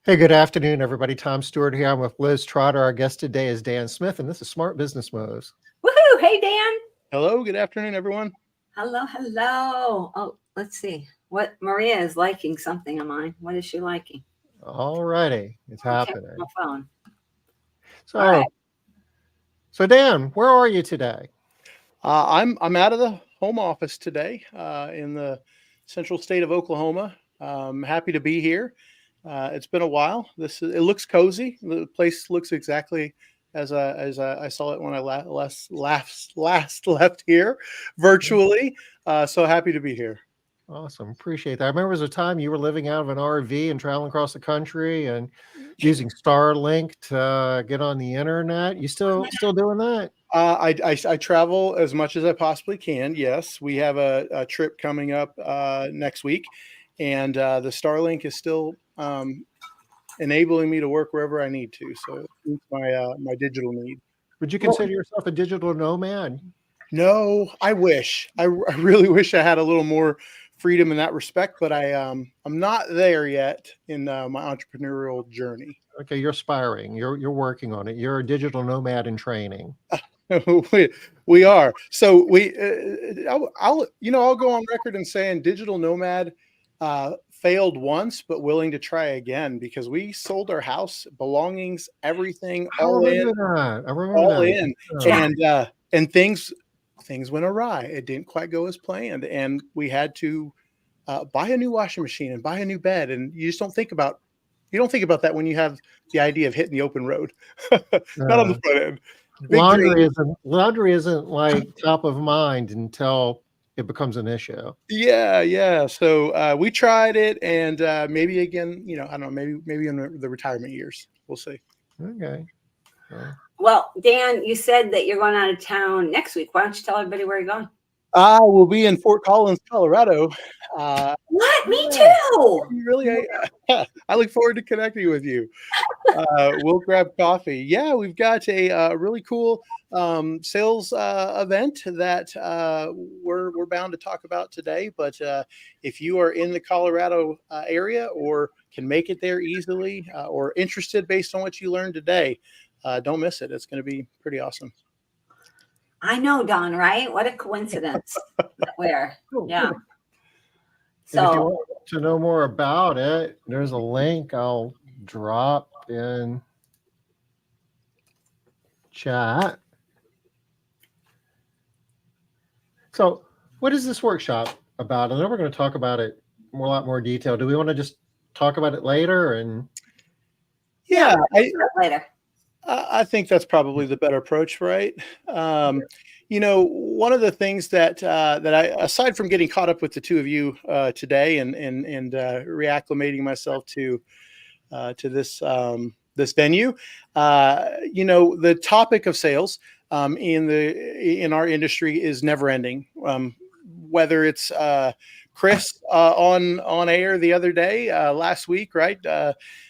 Hey, good afternoon, everybody. Tom Stewart here. I'm with Liz Trotter. Our guest today is Dan Smith, and this is Smart Business Moves. Woohoo! Hey, Dan. Hello, good afternoon, everyone. Hello. Oh, let's see. What Maria is liking something of mine. What is she liking? All righty, it's Okay, happening. my phone. So, All right. so Dan, where are you today? I'm out of the home office today in the central state of Oklahoma. Happy to be here. It's been a while. It looks cozy. The place looks exactly as I saw it when I last left here virtually. So happy to be here. Awesome, appreciate that. I remember there was a time you were living out of an RV and traveling across the country and using Starlink to get on the internet. You still doing that? I travel as much as I possibly can. Yes, we have a trip coming up next week, and the Starlink is still enabling me to work wherever I need to. So it's my digital need. Would you consider yourself a digital nomad? No, I wish. I really wish I had a little more freedom in that respect, but I'm not there yet in my entrepreneurial journey. Okay, you're aspiring. You're working on it. You're a digital nomad in training. we are. So I'll go on record and saying digital nomad failed once, but willing to try again because we sold our house, belongings, everything, I remember that. I remember that. and things went awry. It didn't quite go as planned, and we had to buy a new washing machine and buy a new bed. And you just don't think about that when you have the idea of hitting the open road, not on the front end. Laundry isn't like top of mind until it becomes an issue. Yeah. So we tried it, and maybe again, I don't know, maybe in the retirement years, we'll see. Okay. Well, Dan, you said that you're going out of town next week. Why don't you tell everybody where you're going? I will be in Fort Collins, Colorado. What? Me too. Really? I look forward to connecting with you. We'll grab coffee. Yeah, we've got a really cool sales event that we're bound to talk about today. But if you are in the Colorado area or can make it there easily or interested based on what you learned today, don't miss it. It's going to be pretty awesome. I know, Don, right? What a coincidence. Yeah. So if you want to know more about it, there's a link I'll drop in chat. So what is this workshop about? I know we're going to talk about it a lot more detail. Do we want to just talk about it later? And yeah, later. I think that's probably the better approach, right? One of the things that I, aside from getting caught up with the two of you today and reacclimating myself to this venue, the topic of sales in our industry is never ending. Whether it's Chris on air the other day, last week, right?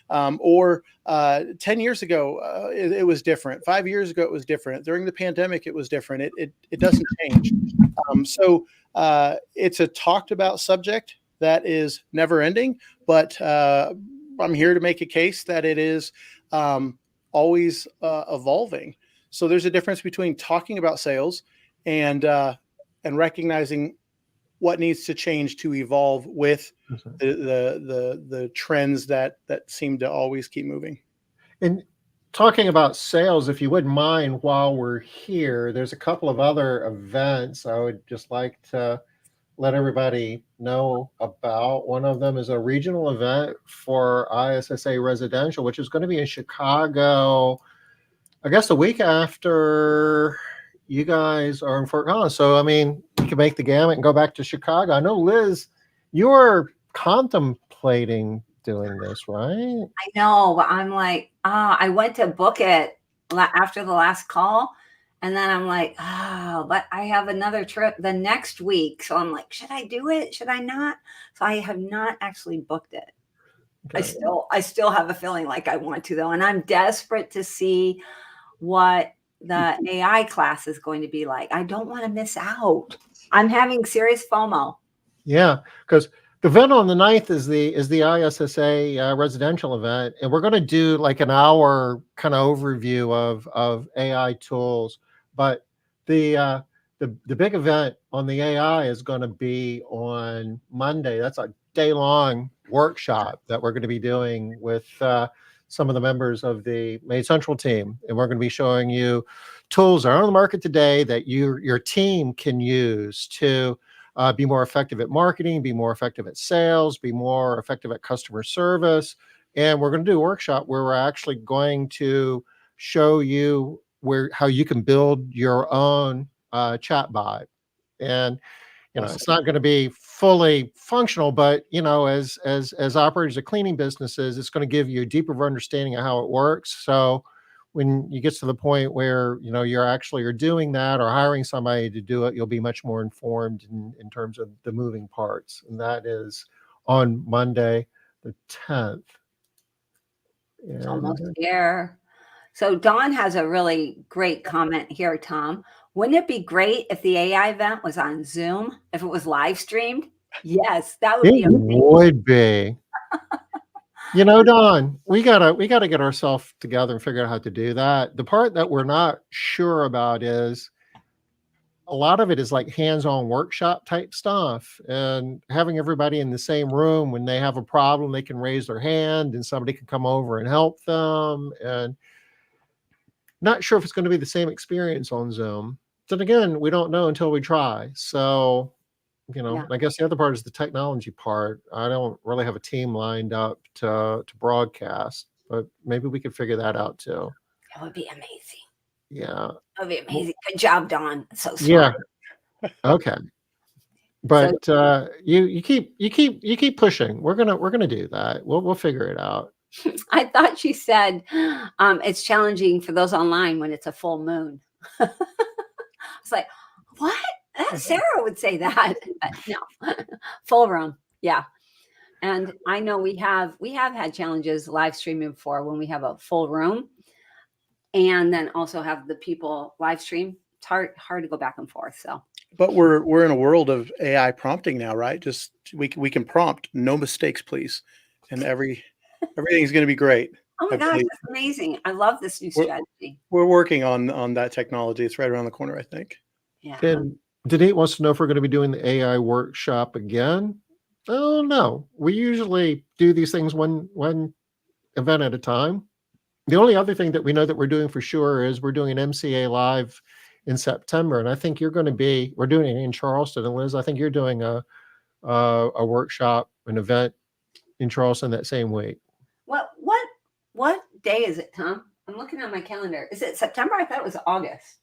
Or 10 years ago, it was different. 5 years ago, it was different. During the pandemic, it was different. It doesn't change. So it's a talked about subject that is never ending, but I'm here to make a case that it is always evolving. So there's a difference between talking about sales and recognizing what needs to change to evolve with the trends that seem to always keep moving. And talking about sales, if you wouldn't mind, while we're here, there's a couple of other events I would just like to let everybody know about. One of them is a regional event for ISSA Residential, which is going to be in Chicago, I guess the week after you guys are in Fort Collins. So, I mean, you can make the gamut and go back to Chicago. I know, Liz, you were contemplating doing this, right? I know, but I'm like, I went to book it after the last call. And then I'm like, but I have another trip the next week. So I'm like, should I do it? Should I not? So I have not actually booked it. Okay. I still have a feeling like I want to, though. And I'm desperate to see what the AI class is going to be like. I don't want to miss out. I'm having serious FOMO. Yeah, because The event on the 9th is the ISSA residential event, and we're going to do like an hour kind of overview of AI tools. But the the big event on the AI is going to be on Monday. That's a day-long workshop that we're going to be doing with some of the members of the Maid Central team, and we're going to be showing you tools that are on the market today that your team can use to be more effective at marketing, be more effective at sales, be more effective at customer service. And we're going to do a workshop where we're actually going to show you how you can build your own chatbot. And Awesome. it's not going to be fully functional, but as operators of cleaning businesses, it's going to give you a deeper understanding of how it works. So when you get to the point where you're doing that or hiring somebody to do it, you'll be much more informed in terms of the moving parts. And that is on Monday, the 10th. It's almost there. So Dawn has a really great comment here, Tom. Wouldn't it be great if the AI event was on Zoom, if it was live streamed? Yes, that would be It amazing. would be. Don, we gotta get ourselves together and figure out how to do that. The part that we're not sure about is a lot of it is like hands-on workshop type stuff, and having everybody in the same room when they have a problem, they can raise their hand and somebody can come over and help them. And not sure if it's going to be the same experience on Zoom. Then again, we don't know until we try. So Yeah. I guess the other part is the technology part. I don't really have a team lined up to broadcast, but maybe we could figure that out too. That would be amazing. Yeah. That would be amazing. Good job, Dawn. So smart. Yeah. Okay. But you keep pushing. We're gonna do that. We'll figure it out. I thought she said it's challenging for those online when it's a full moon. I was like, what? Sarah would say that. But no, full room. Yeah. And I know we have had challenges live streaming before when we have a full room and then also have the people live stream. It's hard to go back and forth. So But we're in a world of AI prompting now, right? Just we can prompt, no mistakes, please, and everything's going to be great. oh my gosh, that's amazing. I love this new strategy. We're working on that technology. It's right around the corner, I think. Yeah. And Denise wants to know if we're going to be doing the AI workshop again. Oh no, we usually do these things one event at a time. The only other thing that we know that we're doing for sure is we're doing an MCA live in September, and I think we're doing it in Charleston. And Liz, I think you're doing a workshop, an event in Charleston that same week. What day is it, Tom? I'm looking at my calendar. Is it September? I thought it was August.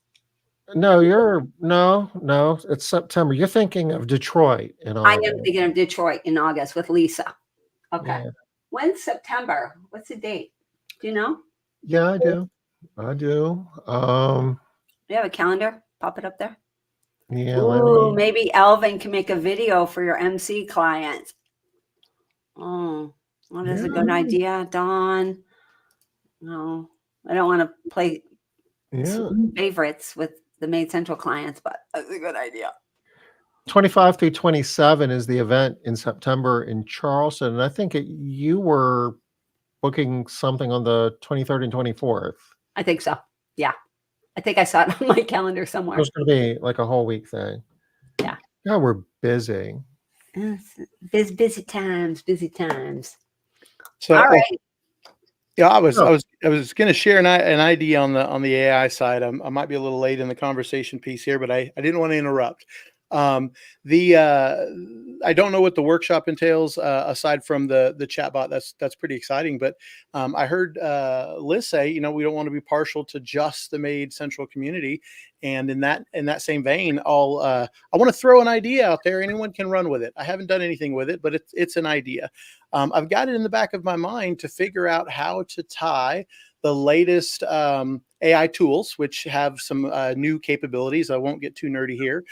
No, no, it's September. You're thinking of Detroit in I August. am thinking of Detroit in August with Lisa. Okay. Yeah. When's September? What's the date? Do you know? Yeah, I do. Do you have a calendar? Pop it up there. Yeah. Ooh, maybe Elvin can make a video for your MC clients. Oh, well, that's a good idea, Dawn. No, I don't want to play favorites with the Maid Central clients, but that's a good idea. 25 through 27 is the event in September in Charleston. And I think you were booking something on the 23rd and 24th. I think so. Yeah. I think I saw it on my calendar somewhere. It's going to be like a whole week thing. Yeah. Yeah, we're busy. Busy times. So, all right. Yeah, I was going to share an idea on the AI side. I might be a little late in the conversation piece here, but I didn't want to interrupt. I don't know what the workshop entails aside from the chatbot. That's pretty exciting. But I heard Liz say, we don't want to be partial to just the Maid Central community. And in that same vein, I want to throw an idea out there. Anyone can run with it. I haven't done anything with it, but it's an idea. I've got it in the back of my mind to figure out how to tie the latest AI tools, which have some new capabilities. I won't get too nerdy here,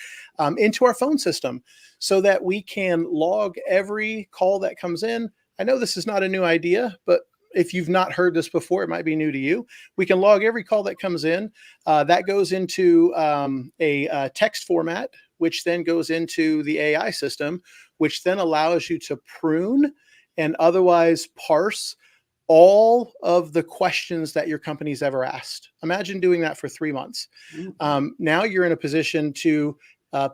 into our phone system so that we can log every call that comes in. I know this is not a new idea, but if you've not heard this before, it might be new to you. We can log every call that comes in. That goes into a text format which then goes into the AI system, which then allows you to prune and otherwise parse all of the questions that your company's ever asked. Imagine doing that for 3 months. Now you're in a position to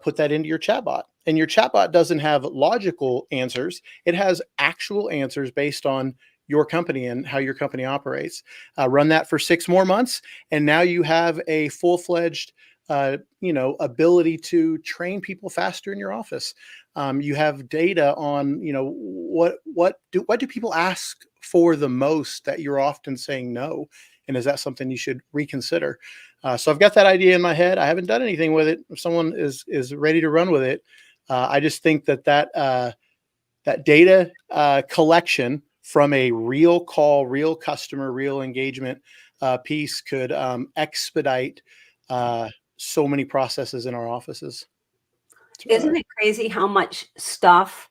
put that into your chatbot. And your chatbot doesn't have logical answers. It has actual answers based on your company and how your company operates. Run that for 6 more months, and now you have a full-fledged ability to train people faster in your office. You have data on, what do people ask for the most that you're often saying no, and is that something you should reconsider? So I've got that idea in my head. I haven't done anything with it. If someone is ready to run with it, I just think that data collection from a real call, real customer, real engagement piece could expedite so many processes in our offices. Isn't it crazy how much stuff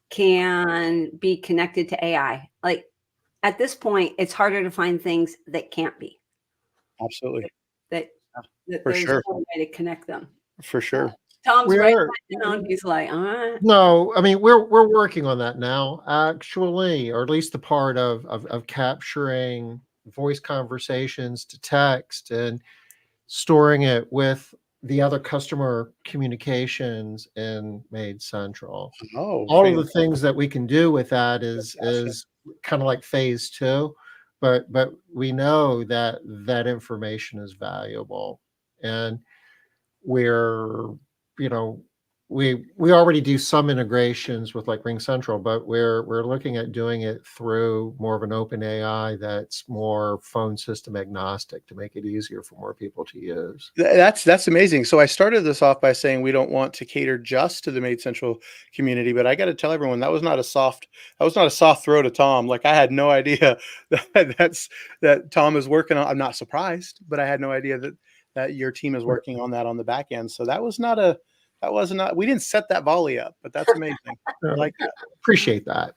can be connected to AI? Like at this point, it's harder to find things that can't be. Absolutely. That For there's sure. no way to connect them. For sure. Tom's right down. He's like, all right. No, I mean, we're working on that now, actually, or at least the part of capturing voice conversations to text and storing it with the other customer communications in Maid Central. Oh, All of the things that we can do with that is kind of like phase 2, but we know that information is valuable, and we're we already do some integrations with like Ring Central, but we're looking at doing it through more of an open AI that's more phone system agnostic to make it easier for more people to use. That's amazing. So I started this off by saying we don't want to cater just to the Maid Central community, but I got to tell everyone that was not a soft throw to Tom. Like I had no idea that Tom is working on. I'm not surprised, but I had no idea that your team is working on that on the back end. So we didn't set that volley up, but that's amazing. I like that. Appreciate that.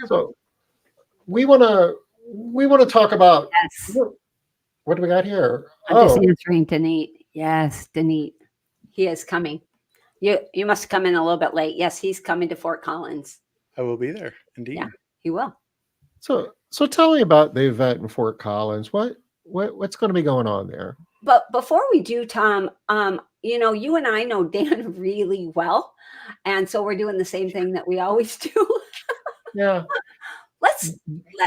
So we want to talk about, yes. What do we got here? I'm just answering Denise. Yes, Denise. He is coming. You must come in a little bit late. Yes, he's coming to Fort Collins. I will be there, indeed. Yeah, he will. So tell me about the event in Fort Collins. What's going to be going on there? But before we do, Tom, you and I know Dan really well. And so we're doing the same thing that we always do. Yeah.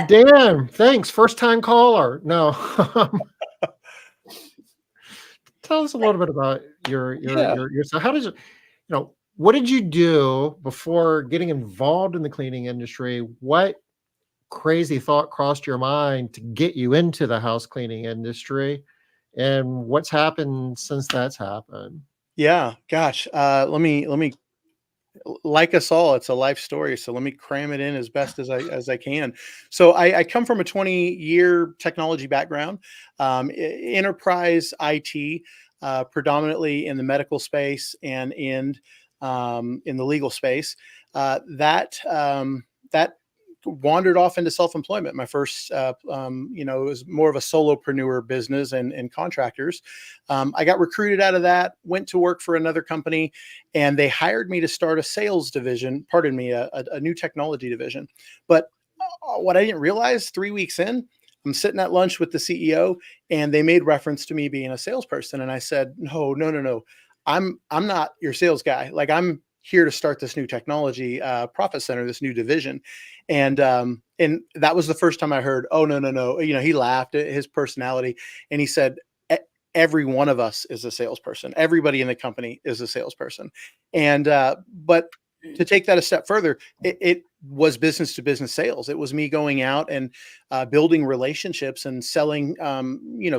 Dan, thanks. First time caller. No. Tell us a little bit about your so how does it, what did you do before getting involved in the cleaning industry? What crazy thought crossed your mind to get you into the house cleaning industry? And what's happened since that's happened? Yeah, gosh. Let me, like us all, it's a life story. So let me cram it in as best as I can. So I come from a 20-year technology background, enterprise IT, predominantly in the medical space and in the legal space. That wandered off into self-employment. My first, it was more of a solopreneur business and contractors. I got recruited out of that, went to work for another company, and they hired me to start a sales division, a new technology division. But what I didn't realize 3 weeks in, I'm sitting at lunch with the CEO and they made reference to me being a salesperson. And I said, no, I'm not your sales guy. Like I'm here to start this new technology profit center, this new division. And that was the first time I heard, oh, no. He laughed at his personality and he said, every one of us is a salesperson. Everybody in the company is a salesperson. And, but to take that a step further, it was business to business sales. It was me going out and building relationships and selling,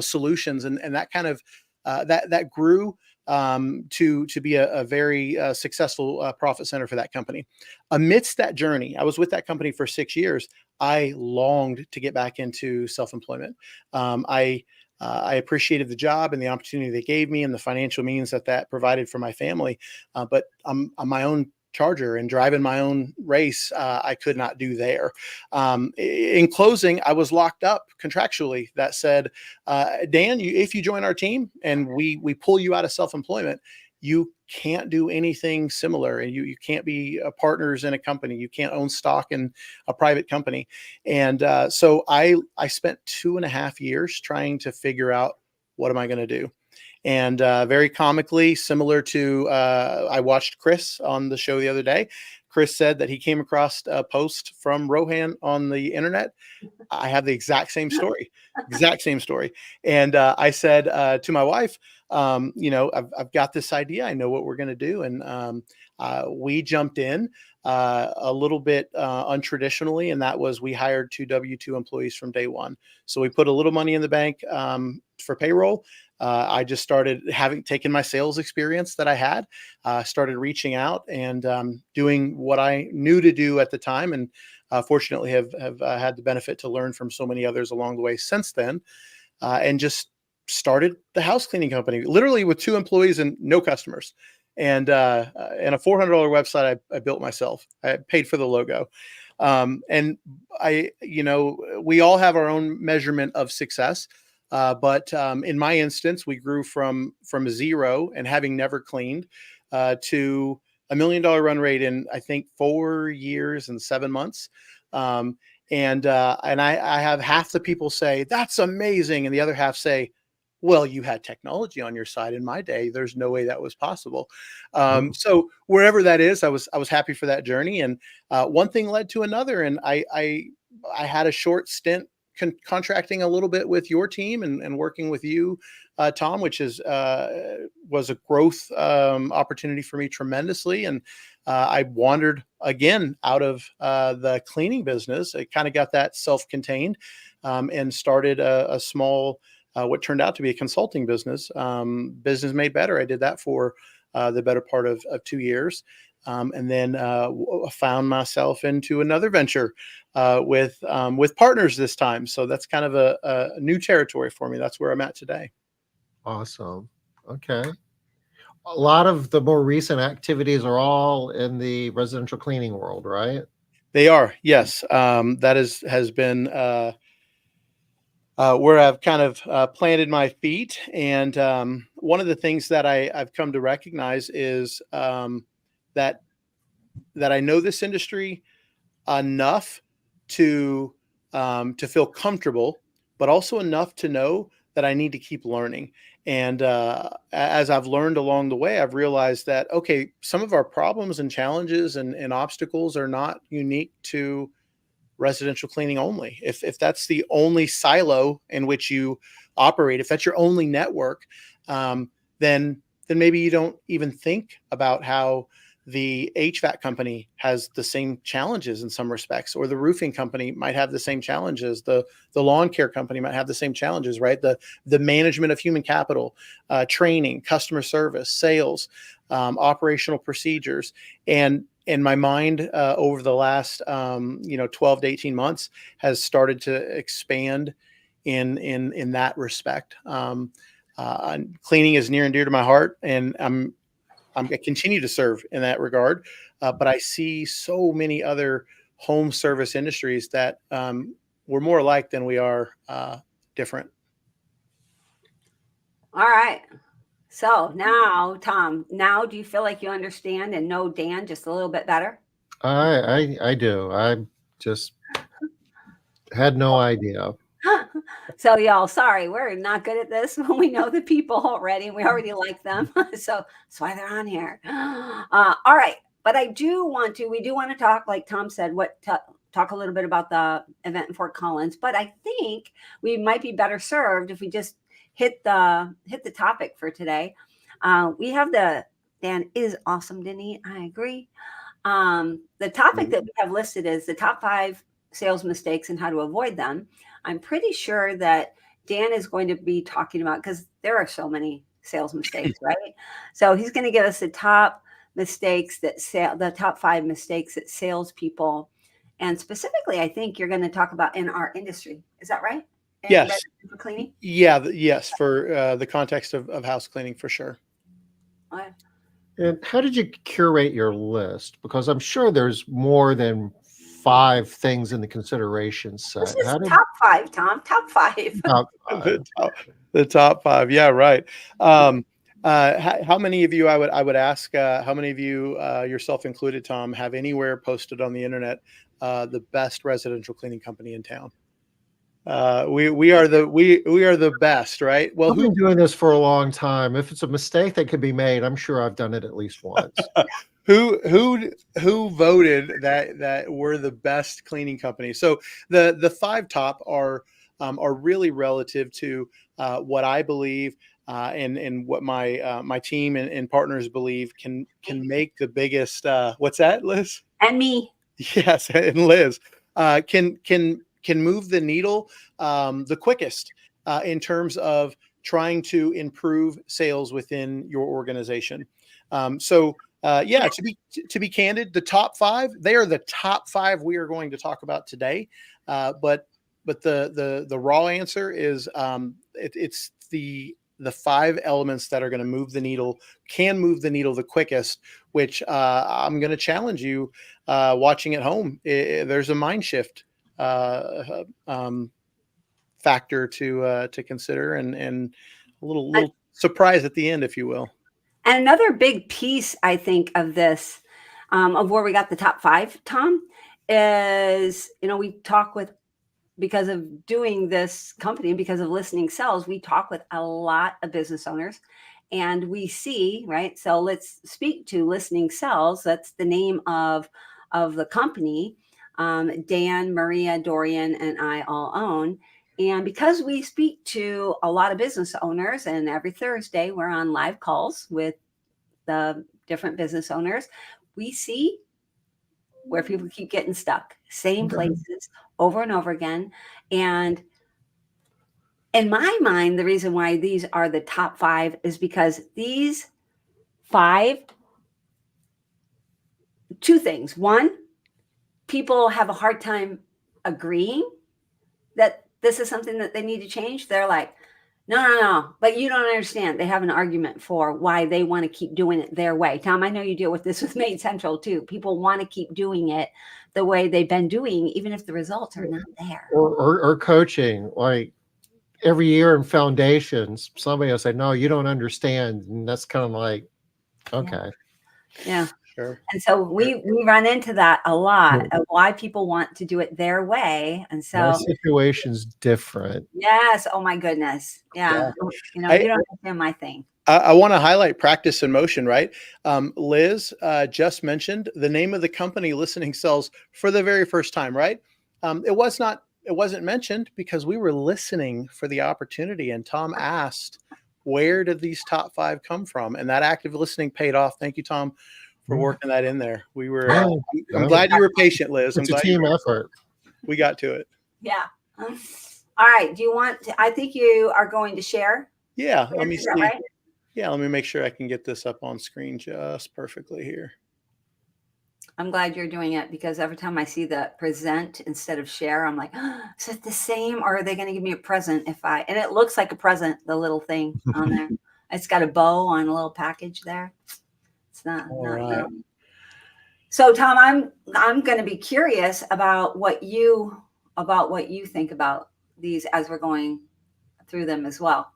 solutions and that kind of, that grew to be a very successful profit center for that company. Amidst that journey, I was with that company for 6 years. I longed to get back into self-employment. I appreciated the job and the opportunity they gave me and the financial means that provided for my family. But I'm my own charger and driving my own race. I could not do there. In closing, I was locked up contractually that said, Dan, if you join our team and we pull you out of self-employment, you can't do anything similar, and you can't be partners in a company. You can't own stock in a private company. And so I spent 2.5 years trying to figure out, what am I going to do? And very comically, similar to I watched Chris on the show the other day. Chris said that he came across a post from Rohan on the internet. I have the exact same story, exact same story. And I said to my wife, I've got this idea. I know what we're going to do. And we jumped in a little bit untraditionally. And that was, we hired 2 W-2 employees from day one. So we put a little money in the bank for payroll. I just started taken my sales experience that I had, started reaching out and doing what I knew to do at the time. And fortunately have had the benefit to learn from so many others along the way since then, and just started the house cleaning company, literally with 2 employees and no customers, and a $400 website I built myself. I paid for the logo. And we all have our own measurement of success. But in my instance, we grew from a zero and having never cleaned to $1 million run rate in, I think, 4 years and 7 months. And I have half the people say, that's amazing. And the other half say, well, you had technology on your side. In my day, there's no way that was possible. So wherever that is, I was happy for that journey. And one thing led to another. And I had a short stint contracting a little bit with your team and working with you, Tom, which was a growth opportunity for me tremendously. And I wandered again out of the cleaning business. I kind of got that self-contained and started a small, what turned out to be a consulting business, Business Made Better. I did that for the better part of 2 years. And then found myself into another venture with partners this time. So that's kind of a new territory for me. That's where I'm at today. Awesome. Okay. A lot of the more recent activities are all in the residential cleaning world, right? They are, yes. That has been where I've kind of planted my feet. And one of the things that I've come to recognize is that I know this industry enough to feel comfortable, but also enough to know that I need to keep learning. And as I've learned along the way, I've realized that, okay, some of our problems and challenges and obstacles are not unique to residential cleaning only. If that's the only silo in which you operate, if that's your only network, then maybe you don't even think about how the HVAC company has the same challenges in some respects, or the roofing company might have the same challenges. The lawn care company might have the same challenges, right? The management of human capital, training, customer service, sales, operational procedures. And my mind over the last 12 to 18 months has started to expand in that respect. Cleaning is near and dear to my heart, and I continue to serve in that regard, but I see so many other home service industries that we're more alike than we are different. All right. So now, Tom, do you feel like you understand and know Dan just a little bit better? I do. I just had no idea. So y'all, sorry, we're not good at this when we know the people already. We already like them. So that's why they're on here. All right. But we do want to talk, like Tom said, talk a little bit about the event in Fort Collins. But I think we might be better served if we just hit the topic for today. We have Dan is awesome, didn't he? I agree. The topic that we have listed is the top 5 sales mistakes and how to avoid them. I'm pretty sure that Dan is going to be talking about, because there are so many sales mistakes, right? So he's going to give us the top mistakes the top 5 mistakes that salespeople, and specifically, I think you're going to talk about in our industry. Is that right? Yes. For cleaning? Yeah. Yes. For the context of house cleaning, for sure. Okay. And how did you curate your list? Because I'm sure there's more than 5 things in the consideration set. This is top 5, Tom. Top 5. Top 5. The top 5. Yeah, right. How many of you, I would ask, how many of you, yourself included, Tom, have anywhere posted on the internet the best residential cleaning company in town? We are the best, right? Well, I've been doing this for a long time. If it's a mistake that could be made, I'm sure I've done it at least once. who voted that we're the best cleaning company? So the five top are really relative to what I believe and what my team and partners believe can make the biggest. What's that, Liz? And me. Yes, and Liz can move the needle the quickest in terms of trying to improve sales within your organization. Yeah, to be candid, the top five, they are the top five we are going to talk about today. But the raw answer is it's the five elements that are going to move the needle, can move the needle the quickest, which I'm going to challenge you watching at home. There's a mind shift factor to consider, and a little surprise at the end, if you will. And another big piece, I think, of this, of where we got the top five, Tom, is, we talk with, because of doing this company, because of listening sells, we talk with a lot of business owners, and we see, right? So let's speak to Listening Sells. That's the name of the company. Dan, Maria, Dorian, and I all own. And because we speak to a lot of business owners, and every Thursday we're on live calls with the different business owners, we see where people keep getting stuck, same places over and over again. And in my mind, the reason why these are the top five is because these five, two things. One, people have a hard time agreeing that this is something that they need to change. They're like, no, but you don't understand. They have an argument for why they want to keep doing it their way. Tom, I know you deal with this with Maid Central too. People want to keep doing it the way they've been doing, even if the results are not there. Or coaching, like every year in foundations, somebody will say, no, you don't understand. And that's kind of like, okay. Yeah. Sure. And so we run into that a lot of why people want to do it their way. And so my situation's different. Yes. Oh my goodness. Yeah. You don't understand my thing. I want to highlight practice in motion, right? Liz just mentioned the name of the company, Listening Sells, for the very first time, right? It wasn't mentioned because we were listening for the opportunity, and Tom asked, where did these top five come from? And that active listening paid off. Thank you, Tom, for working that in there. We were, I'm glad you were patient, Liz. It's a team effort. We got to it. Yeah. All right. Do you want to, I think you are going to share. Yeah. Let me see. Right? Yeah. Let me make sure I can get this up on screen just perfectly here. I'm glad you're doing it, because every time I see the present instead of share, I'm like, oh, is it the same, or are they going to give me a present and it looks like a present, the little thing on there. It's got a bow on a little package there. It's not. Right. So Tom, I'm going to be curious about what you think about these as we're going through them as well.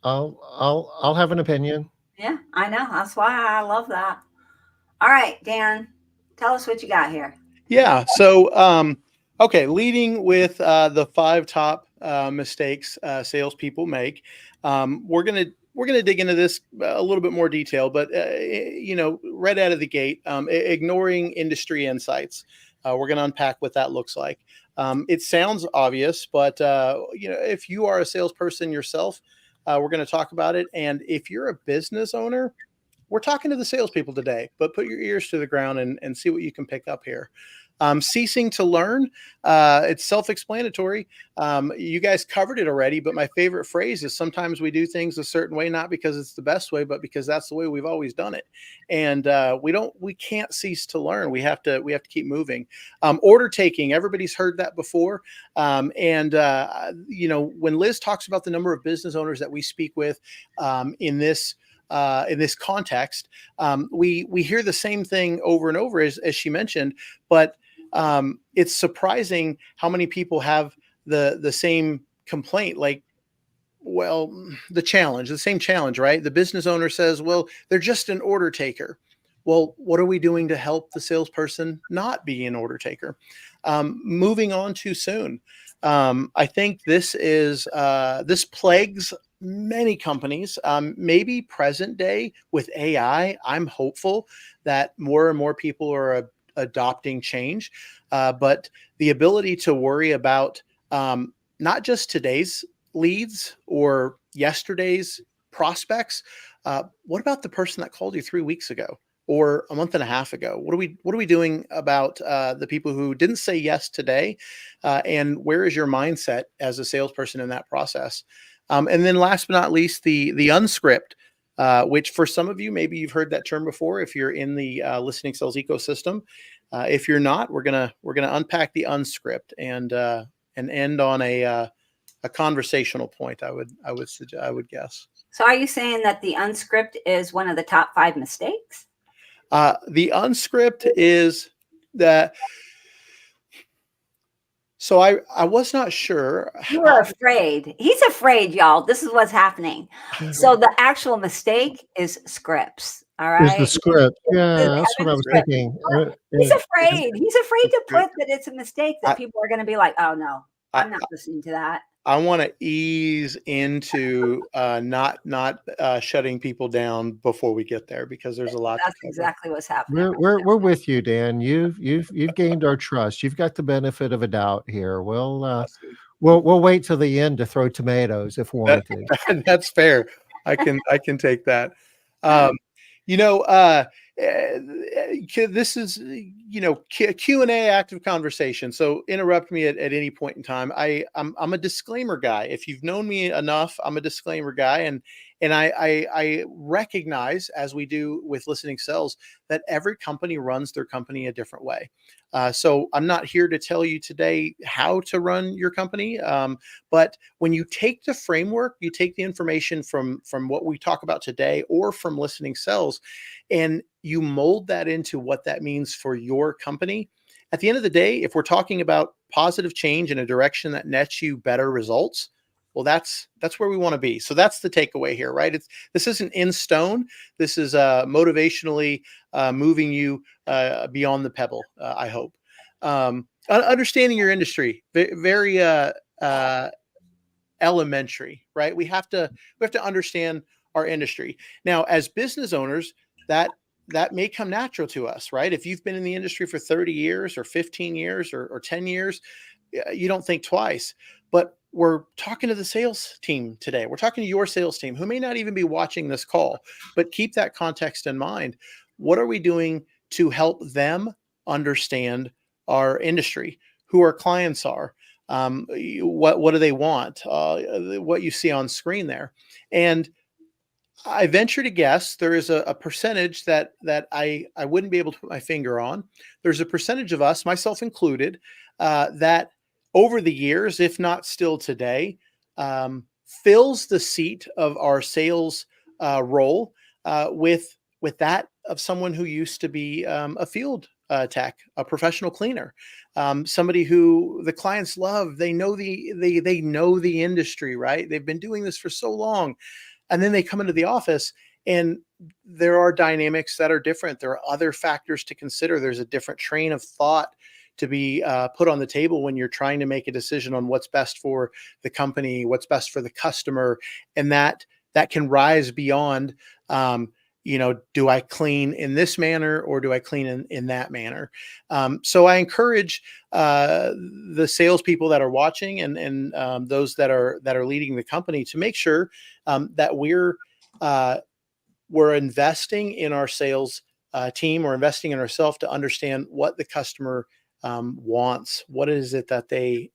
I'll have an opinion. Yeah, I know. That's why I love that. All right, Dan, tell us what you got here. Yeah. So, okay. Leading with the five top mistakes salespeople make. We're gonna dig into this a little bit more detail, but right out of the gate, ignoring industry insights. We're gonna unpack what that looks like. It sounds obvious, but if you are a salesperson yourself, we're going to talk about it. And if you're a business owner, we're talking to the salespeople today, but put your ears to the ground and see what you can pick up here. Ceasing to learn. It's self-explanatory. You guys covered it already, but my favorite phrase is sometimes we do things a certain way, not because it's the best way, but because that's the way we've always done it. And we can't cease to learn. We have to keep moving. Order taking. Everybody's heard that before. When Liz talks about the number of business owners that we speak with in this context, we hear the same thing over and over as she mentioned, but it's surprising how many people have the same complaint. Like, well, the same challenge, right? The business owner says, well, they're just an order taker. Well, what are we doing to help the salesperson not be an order taker? Moving on too soon. I think this plagues many companies, maybe present day with AI. I'm hopeful that more and more people are adopting change, but the ability to worry about not just today's leads or yesterday's prospects. What about the person that called you 3 weeks ago or a month and a half ago? What are we doing about the people who didn't say yes today? And where is your mindset as a salesperson in that process? And then last but not least, the unscript, which for some of you, maybe you've heard that term before if you're in the listening sales ecosystem. If you're not, we're gonna unpack the unscript and end on a conversational point. I would guess. So are you saying that the unscript is one of the top 5 mistakes? The unscript is that. So I was not sure. You were afraid. He's afraid, y'all. This is what's happening. So the actual mistake is scripts. All right. Is the script? Yeah, that's what I was thinking. He's afraid. He's afraid to put that it's a mistake that people are going to be like, oh no, I'm not listening to that. I want to ease into not shutting people down before we get there, because there's a lot. That's exactly what's happening. We're with you, Dan. You've gained our trust. You've got the benefit of a doubt here. We'll wait till the end to throw tomatoes if warranted. That's fair. I can take that. This is, Q&A, active conversation. So interrupt me at any point in time. I'm a disclaimer guy. If you've known me enough, I'm a disclaimer guy. And I recognize, as we do with listening sales, that every company runs their company a different way. So I'm not here to tell you today how to run your company. But when you take the framework, you take the information from what we talk about today or from listening sales, and you mold that into what that means for your company. At the end of the day, if we're talking about positive change in a direction that nets you better results, well, that's where we want to be. So that's the takeaway here, right? This isn't in stone. This is motivationally moving you beyond the pebble, I hope. Understanding your industry, very elementary, right? We have to understand our industry. Now, as business owners, that may come natural to us, right? If you've been in the industry for 30 years or 15 years or 10 years, you don't think twice. But we're talking to the sales team today. We're talking to your sales team who may not even be watching this call, but keep that context in mind. What are we doing to help them understand our industry, who our clients are, what do they want, what you see on screen there. And I venture to guess there is a percentage that I wouldn't be able to put my finger on. There's a percentage of us, myself included, that over the years, if not still today, fills the seat of our sales role with that of someone who used to be a field tech, a professional cleaner, somebody who the clients love. They know they know the industry, right? They've been doing this for so long. And then they come into the office and there are dynamics that are different. There are other factors to consider. There's a different train of thought to be put on the table when you're trying to make a decision on what's best for the company, what's best for the customer. And that can rise beyond, do I clean in this manner or do I clean in that manner? So I encourage the salespeople that are watching and those that are leading the company to make sure that we're investing in our sales team, or investing in ourselves to understand what the customer wants. What is it that they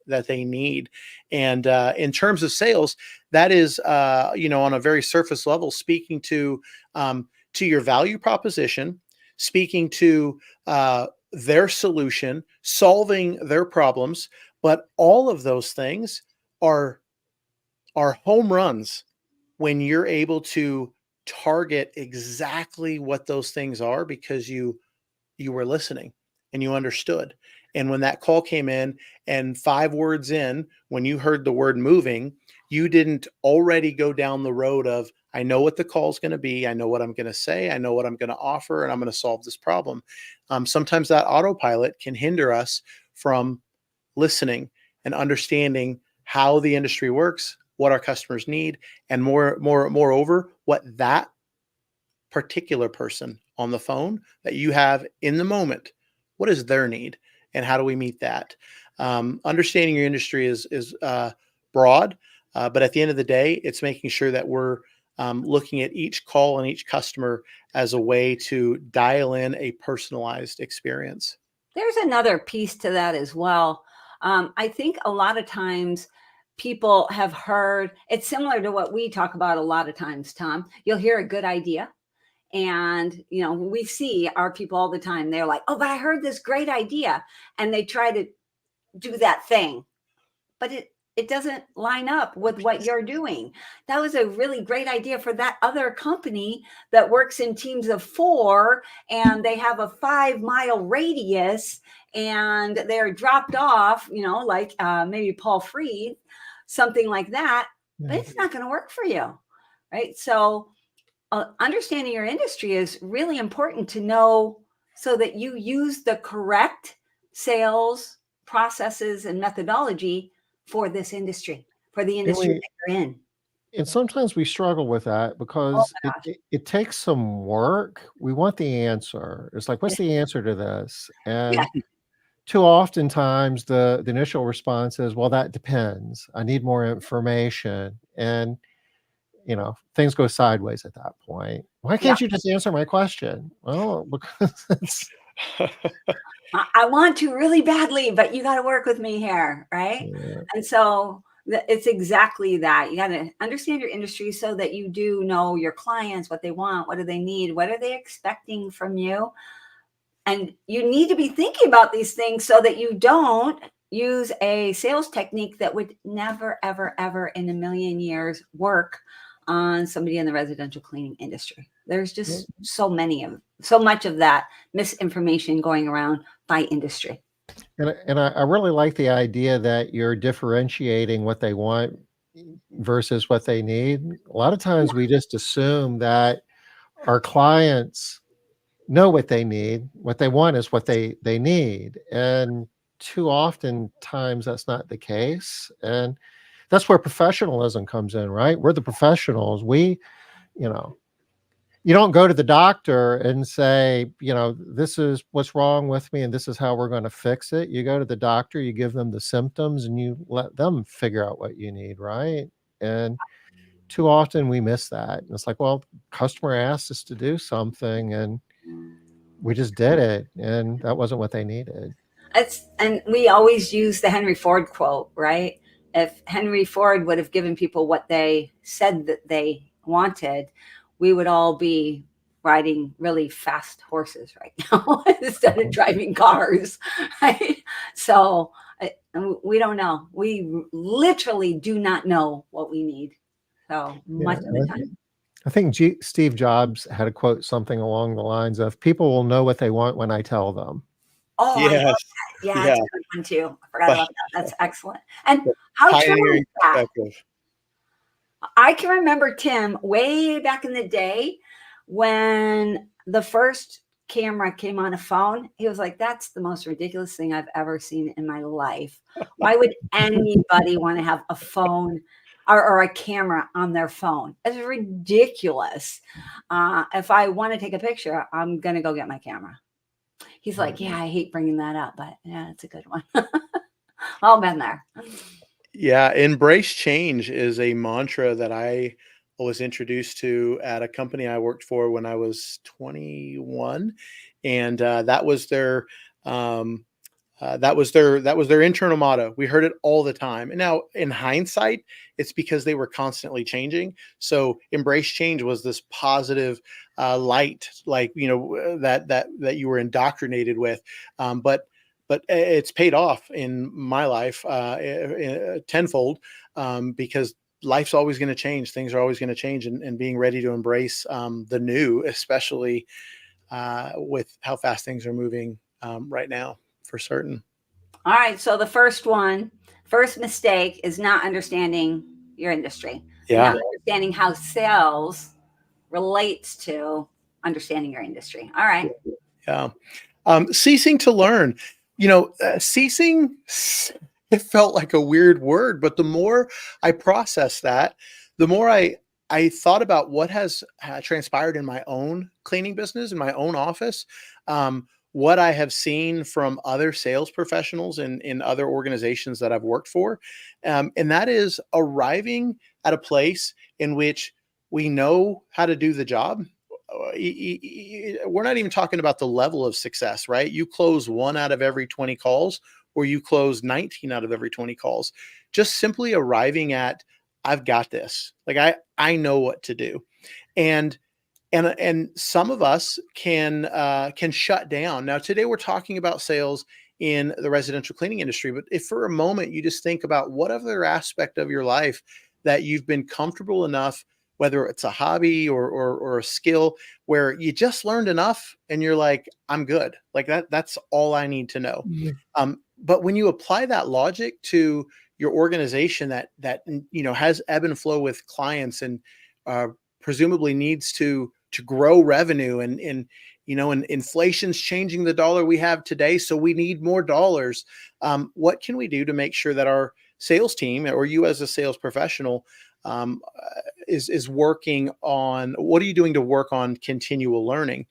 need? And in terms of sales, that is on a very surface level, speaking to your value proposition, speaking to their solution, solving their problems. But all of those things are home runs when you're able to target exactly what those things are, because you were listening and you understood. And when that call came in and 5 words in, when you heard the word moving, you didn't already go down the road of, I know what the call is going to be. I know what I'm going to say. I know what I'm going to offer, and I'm going to solve this problem. Sometimes that autopilot can hinder us from listening and understanding how the industry works, what our customers need, and moreover, what that particular person on the phone that you have in the moment, what is their need, and how do we meet that? Understanding your industry is broad, but at the end of the day, it's making sure that we're looking at each call and each customer as a way to dial in a personalized experience. There's another piece to that as well. I think a lot of times people have heard, it's similar to what we talk about a lot of times, Tom. You'll hear a good idea. And, we see our people all the time. They're like, oh, but I heard this great idea. And they try to do that thing, but it doesn't line up with what you're doing. That was a really great idea for that other company that works in teams of 4, and they have a 5-mile radius, and they're dropped off, like maybe Paul Freed, something like that, but it's not going to work for you, right? So understanding your industry is really important to know, so that you use the correct sales processes and methodology for this industry, for the industry that you're in. And sometimes we struggle with that because it takes some work. We want the answer. It's like, what's the answer to this? And too oftentimes the initial response is, well, that depends. I need more information. And things go sideways at that point. Why can't you just answer my question? Well, because it's I want to really badly, but you got to work with me here, right? Yeah. And so it's exactly that. You got to understand your industry so that you do know your clients, what they want, what do they need, what are they expecting from you? And you need to be thinking about these things so that you don't use a sales technique that would never, ever, ever in a million years work on somebody in the residential cleaning industry. There's just so much of that misinformation going around by industry. And I really like the idea that you're differentiating what they want versus what they need. A lot of times we just assume that our clients know what they need. What they want is what they need. And too often times that's not the case. And that's where professionalism comes in, right? We're the professionals. You don't go to the doctor and say, this is what's wrong with me and this is how we're going to fix it. You go to the doctor, you give them the symptoms, and you let them figure out what you need, right? And too often we miss that. And it's like, well, customer asked us to do something and we just did it, and that wasn't what they needed. And we always use the Henry Ford quote, right? If Henry Ford would have given people what they said that they wanted, we would all be riding really fast horses right now instead of driving cars, right? So we don't know. We literally do not know what we need. So much of the time. I think Steve Jobs had a quote something along the lines of, people will know what they want when I tell them. Oh, yes. I love that. Yeah, that's a good one too. I forgot about that. That's excellent. And how true is that? I can remember, Tim, way back in the day when the first camera came on a phone, he was like, that's the most ridiculous thing I've ever seen in my life. Why would anybody want to have a phone or a camera on their phone? It's ridiculous. If I want to take a picture, I'm going to go get my camera. He's like, yeah, I hate bringing that up, but yeah, it's a good one. I've been there. Yeah, embrace change is a mantra that I was introduced to at a company I worked for when I was 21, and that was their internal motto. We heard it all the time. And now in hindsight, it's because they were constantly changing. So embrace change was this positive light, like, that you were indoctrinated with. But it's paid off in my life tenfold, because life's always going to change. Things are always going to change, and being ready to embrace the new, especially with how fast things are moving right now. For certain. All right. So the first mistake is not understanding your industry. Yeah. And understanding how sales relates to understanding your industry. All right. Yeah. Ceasing to learn, ceasing, it felt like a weird word, but the more I processed that, the more I thought about what has transpired in my own cleaning business, in my own office, what I have seen from other sales professionals in other organizations that I've worked for. And that is arriving at a place in which we know how to do the job. We're not even talking about the level of success, right? You close 1 out of every 20 calls, or you close 19 out of every 20 calls. Just simply arriving at, I've got this. Like I know what to do. And some of us can shut down. Now, today we're talking about sales in the residential cleaning industry, but if for a moment you just think about what other aspect of your life that you've been comfortable enough, whether it's a hobby or a skill, where you just learned enough and you're like, I'm good. Like that's all I need to know. But when you apply that logic to your organization that has ebb and flow with clients and presumably needs to grow revenue, and inflation's changing the dollar we have today, so we need more dollars. What can we do to make sure that our sales team, or you as a sales professional, is working on, what are you doing to work on continual learning?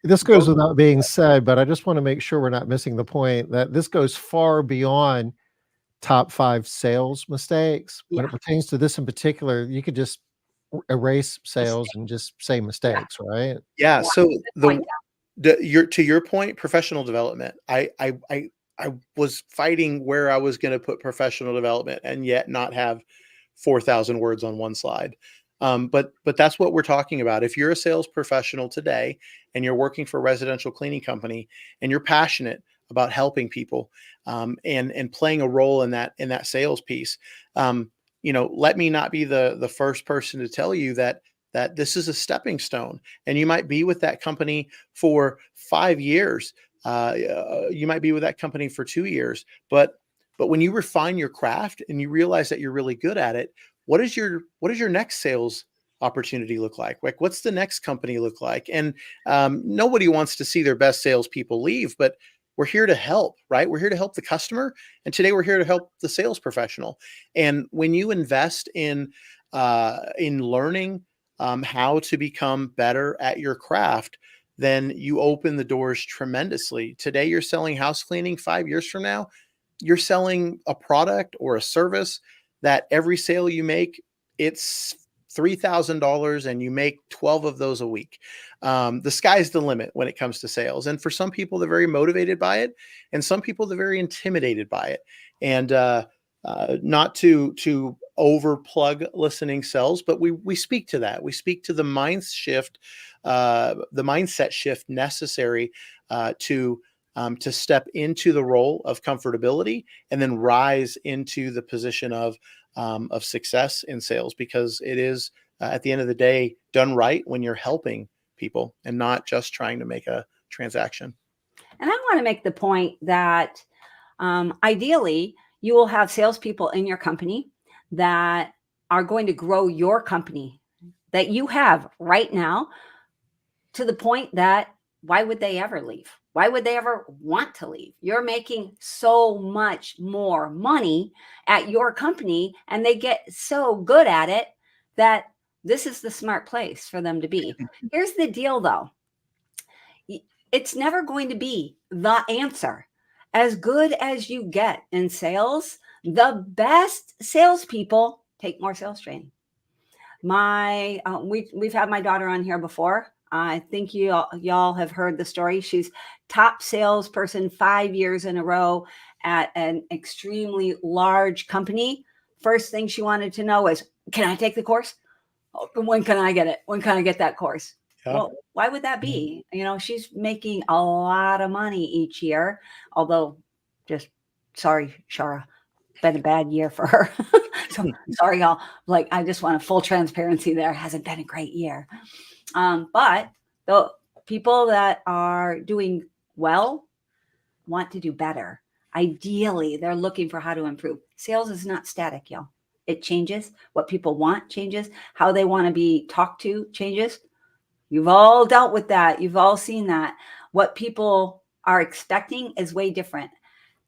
This goes without being said, but I just want to make sure we're not missing the point that this goes far beyond top 5 sales mistakes. When it pertains to this in particular, you could just erase sales and just say mistakes, right? Yeah. So to your point, professional development. I was fighting where I was going to put professional development and yet not have 4,000 words on one slide. But that's what we're talking about. If you're a sales professional today and you're working for a residential cleaning company and you're passionate about helping people, and playing a role in that sales piece, let me not be the first person to tell you that this is a stepping stone, and you might be with that company for 5 years. You might be with that company for 2 years, but when you refine your craft and you realize that you're really good at it, what does your next sales opportunity look like? Like, what's the next company look like? And nobody wants to see their best salespeople leave, but we're here to help, right? We're here to help the customer, and today we're here to help the sales professional. And when you invest in learning how to become better at your craft, then you open the doors tremendously. Today you're selling house cleaning. 5 years from now, you're selling a product or a service that every sale you make, it's $3,000 and you make 12 of those a week. The sky's the limit when it comes to sales. And for some people, they're very motivated by it. And some people, they're very intimidated by it. And not to overplug listening sales, but we speak to that. We speak to the mindset shift necessary to step into the role of comfortability and then rise into the position of success in sales, because it is at the end of the day done right when you're helping people and not just trying to make a transaction. And I want to make the point that ideally you will have salespeople in your company that are going to grow your company that you have right now, to the point that why would they ever leave? Why would they ever want to leave? You're making so much more money at your company, and they get so good at it that this is the smart place for them to be. Here's the deal, though. It's never going to be the answer. As good as you get in sales, the best salespeople take more sales training. We've had my daughter on here before. I think y'all have heard the story. She's top salesperson 5 years in a row at an extremely large company. First thing she wanted to know is, can I take the course? When can I get it? When can I get that course? Yeah. Well, why would that be? She's making a lot of money each year, although sorry, Shara, been a bad year for her. So sorry, y'all. I just want a full transparency there. Hasn't been a great year. But the people that are doing well want to do better. Ideally, they're looking for how to improve. Sales is not static, y'all. It changes. What people want changes. How they want to be talked to changes. You've all dealt with that. You've all seen that. What people are expecting is way different.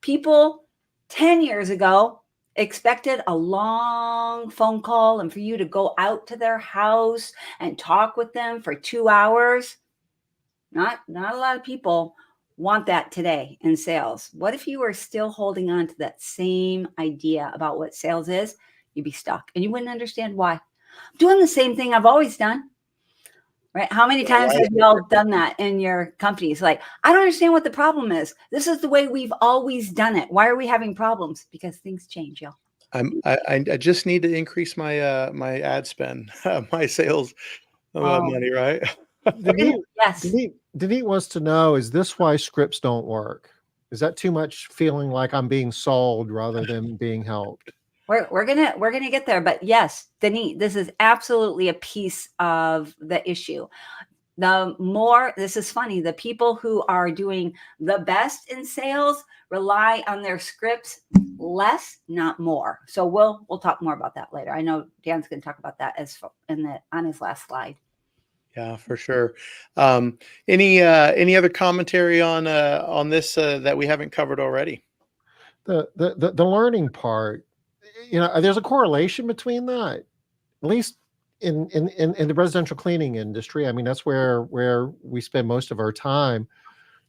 People 10 years ago expected a long phone call and for you to go out to their house and talk with them for 2 hours. Not a lot of people want that today in sales. What if you were still holding on to that same idea about what sales is? You'd be stuck and you wouldn't understand why. I'm doing the same thing I've always done. Right? How many times have y'all done that in your companies? Like, I don't understand what the problem is. This is the way we've always done it. Why are we having problems? Because things change, y'all. I just need to increase my my ad spend, my sales money, right? Yes. Denise wants to know, is this why scripts don't work? Is that too much feeling like I'm being sold rather than being helped? We're gonna get there, but yes, Denise, this is absolutely a piece of the issue. This is funny, the people who are doing the best in sales rely on their scripts less, not more. So we'll talk more about that later. I know Dan's going to talk about that on his last slide. Yeah, for sure. Any other commentary on this that we haven't covered already? The learning part, there's a correlation between that, at least in the residential cleaning industry. I mean, that's where we spend most of our time.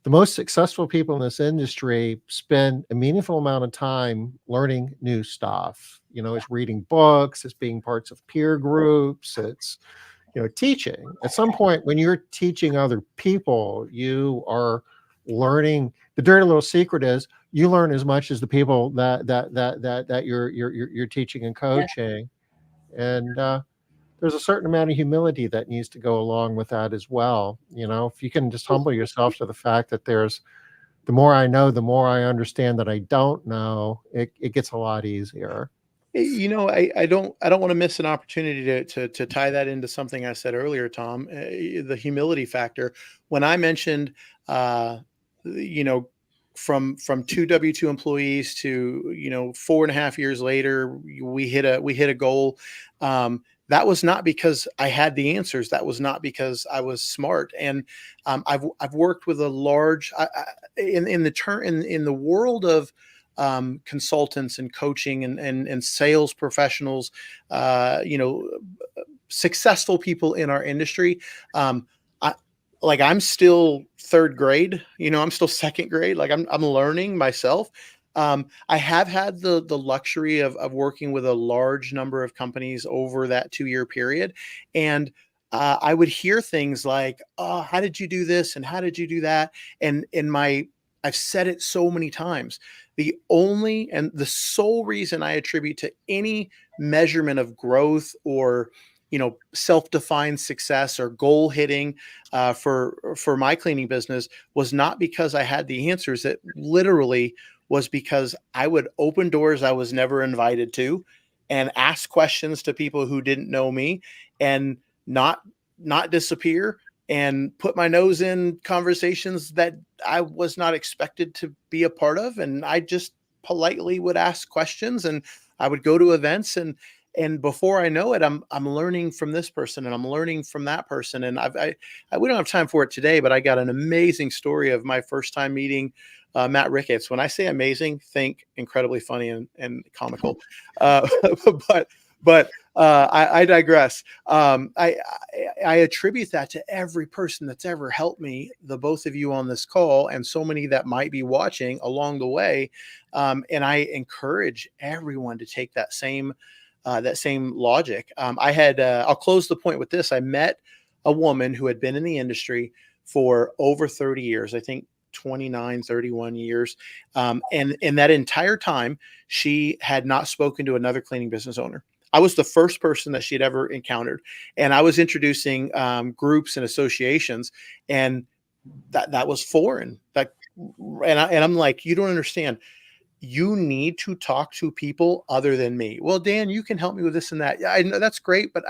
The most successful people in this industry spend a meaningful amount of time learning new stuff. It's reading books, it's being parts of peer groups, it's teaching. At some point, when you're teaching other people, you are learning. The dirty little secret is you learn as much as the people that you're teaching and coaching. And there's a certain amount of humility that needs to go along with that as well. If you can just humble yourself to the fact that the more I know, the more I understand that I don't know, it gets a lot easier. I don't want to miss an opportunity to tie that into something I said earlier, Tom, the humility factor. When I mentioned, from two W-2 employees to 4.5 years later, we hit a goal. That was not because I had the answers. That was not because I was smart. And I've worked with a large in the world of consultants and coaching and sales professionals, successful people in our industry. I'm still third grade, I'm still second grade. Like I'm learning myself. I have had the luxury of working with a large number of companies over that 2-year period. And I would hear things like, oh, how did you do this? And how did you do that? And I've said it so many times. The only and the sole reason I attribute to any measurement of growth or self-defined success or goal hitting for my cleaning business was not because I had the answers. It literally was because I would open doors I was never invited to and ask questions to people who didn't know me and not disappear and put my nose in conversations that I was not expected to be a part of. And I just politely would ask questions, and I would go to events, and before I know it, I'm learning from this person and I'm learning from that person. And we don't have time for it today, but I got an amazing story of my first time meeting Matt Ricketts. When I say amazing, think incredibly funny and comical. But I digress. I attribute that to every person that's ever helped me, the both of you on this call, and so many that might be watching along the way. And I encourage everyone to take that same logic. I'll close the point with this. I met a woman who had been in the industry for over 30 years, I think 29, 31 years. And in that entire time, she had not spoken to another cleaning business owner. I was the first person that she'd ever encountered. And I was introducing groups and associations, and that was foreign. And I'm like, you don't understand. You need to talk to people other than me. Well, Dan, you can help me with this and that. Yeah, I know that's great, but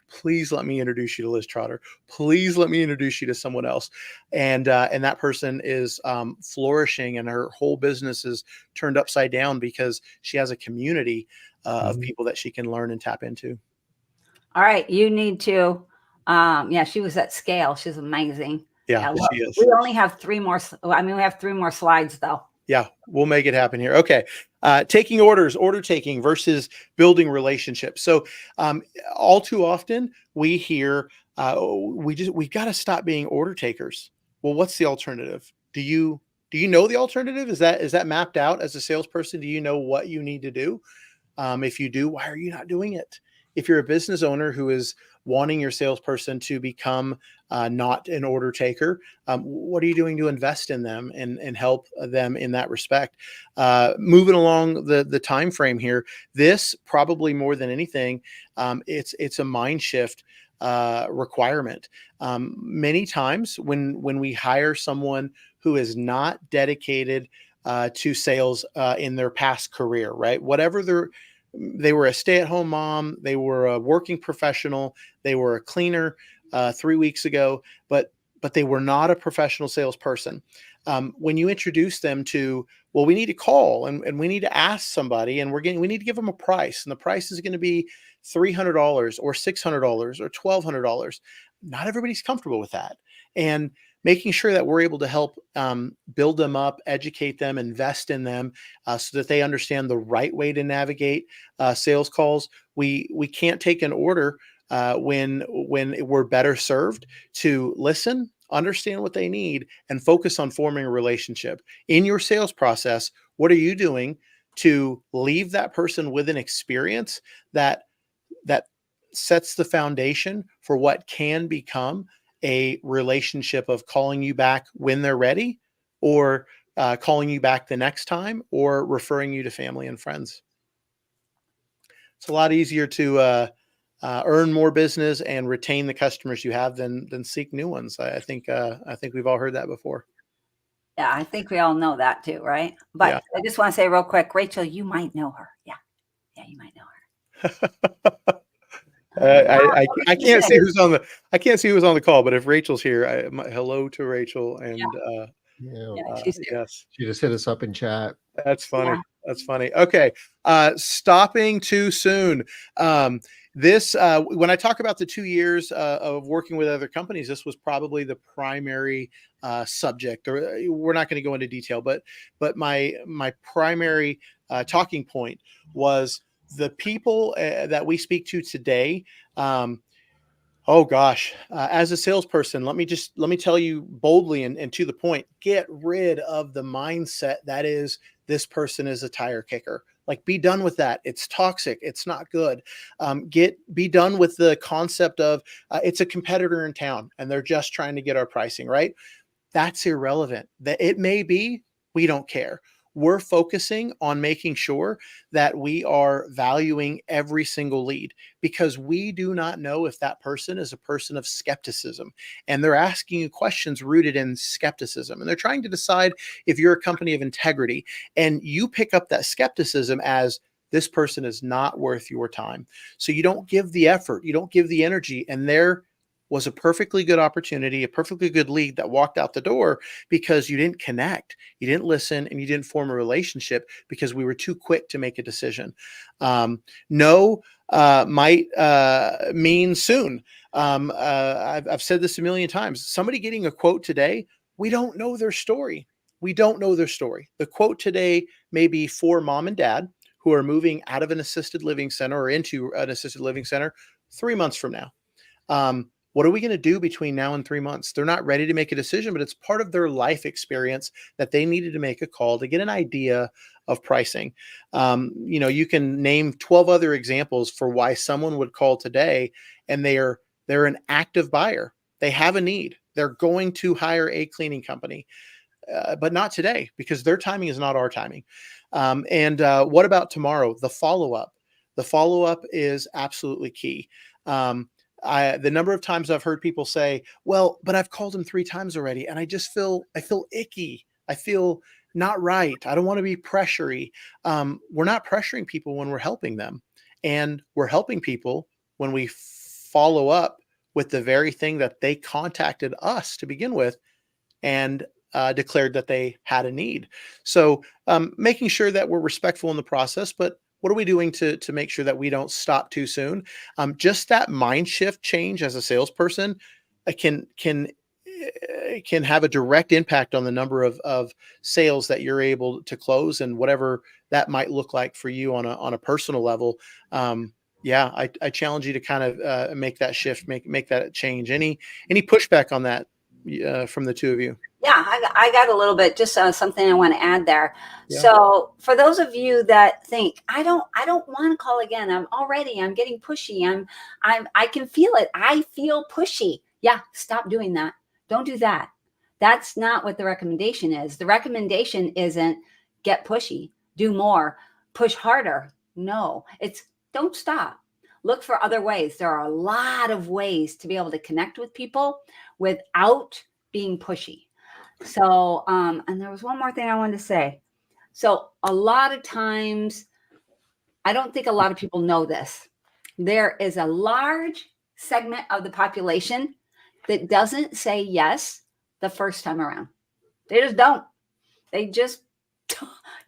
please let me introduce you to Liz Trotter. Please let me introduce you to someone else. And that person is flourishing, and her whole business is turned upside down because she has a community of people that she can learn and tap into. All right. You need to, yeah, she was at scale. She's amazing. Yeah, Well, she is. we only have 3 more. I mean, we have 3 more slides though. Yeah, we'll make it happen here. Okay. Taking orders, order taking versus building relationships. So all too often we hear, we've got to stop being order takers. Well, what's the alternative? Do you know the alternative? Is that mapped out as a salesperson? Do you know what you need to do? If you do, why are you not doing it? If you're a business owner who is wanting your salesperson to become not an order taker, what are you doing to invest in them and help them in that respect? Moving along the time frame here, this probably more than anything, it's a mind shift requirement. Many times when we hire someone who is not dedicated to sales in their past career, right? Whatever they were a stay-at-home mom, they were a working professional, they were a cleaner 3 weeks ago, but they were not a professional salesperson. When you introduce them to, well, we need to call and we need to ask somebody, and we need to give them a price, and the price is going to be $300 or $600 or $1,200. Not everybody's comfortable with that, and making sure that we're able to help build them up, educate them, invest in them so that they understand the right way to navigate sales calls. We can't take an order when we're better served to listen, understand what they need, and focus on forming a relationship. In your sales process, what are you doing to leave that person with an experience that sets the foundation for what can become a relationship of calling you back when they're ready, or calling you back the next time, or referring you to family and friends? It's a lot easier to earn more business and retain the customers you have than seek new ones. I think we've all heard that before. Yeah, I think we all know that too, right? But Yeah. I just want to say real quick, Rachel, you might know her. Yeah, you might know her. I can't see who's on the call, but if Rachel's here, hello to Rachel. And She's there. yes, She just hit us up in chat. that's funny. Yeah. That's funny. Okay. Stopping too soon. This, when I talk about the 2 years of working with other companies, this was probably the primary subject. Or we're not going to go into detail, but my primary talking point was the people that we speak to today. Oh gosh, as a salesperson, let me tell you boldly and to the point, get rid of the mindset that is, this person is a tire kicker. Like, be done with that. It's toxic. It's not good. Be done with the concept of it's a competitor in town and they're just trying to get our pricing, right? That's irrelevant. That it may be, we don't care. We're focusing on making sure that we are valuing every single lead, because we do not know if that person is a person of skepticism, and they're asking you questions rooted in skepticism, and they're trying to decide if you're a company of integrity, and you pick up that skepticism as, this person is not worth your time. So you don't give the effort, you don't give the energy, and there was a perfectly good opportunity, a perfectly good lead that walked out the door because you didn't connect, you didn't listen, and you didn't form a relationship because we were too quick to make a decision. No might mean soon. I've said this a million times. Somebody getting a quote today, we don't know their story. We don't know their story. The quote today may be for mom and dad who are moving out of an assisted living center or into an assisted living center 3 months from now. What are we going to do between now and 3 months? They're not ready to make a decision, but it's part of their life experience that they needed to make a call to get an idea of pricing. You can name 12 other examples for why someone would call today, and they're an active buyer. They have a need. They're going to hire a cleaning company, but not today, because their timing is not our timing. What about tomorrow? The follow-up. The follow-up is absolutely key. The number of times I've heard people say, well, but I've called him 3 times already, and I feel icky. I feel not right. I don't want to be pressury. We're not pressuring people when we're helping them, and we're helping people when we follow up with the very thing that they contacted us to begin with and declared that they had a need. So making sure that we're respectful in the process, but what are we doing to make sure that we don't stop too soon? Just that mind shift change as a salesperson can have a direct impact on the number of sales that you're able to close, and whatever that might look like for you on a personal level. Yeah, I challenge you to kind of make that shift, make that change. Any pushback on that from the two of you? Yeah, I got a little bit, just something I want to add there. Yeah. So for those of you that think, I don't want to call again. I'm getting pushy. I can feel it. I feel pushy. Yeah. Stop doing that. Don't do that. That's not what the recommendation is. The recommendation isn't get pushy, do more, push harder. No, it's don't stop. Look for other ways. There are a lot of ways to be able to connect with people without being pushy. So, and there was one more thing I wanted to say. So a lot of times, I don't think a lot of people know this. There is a large segment of the population that doesn't say yes the first time around. They just don't. They just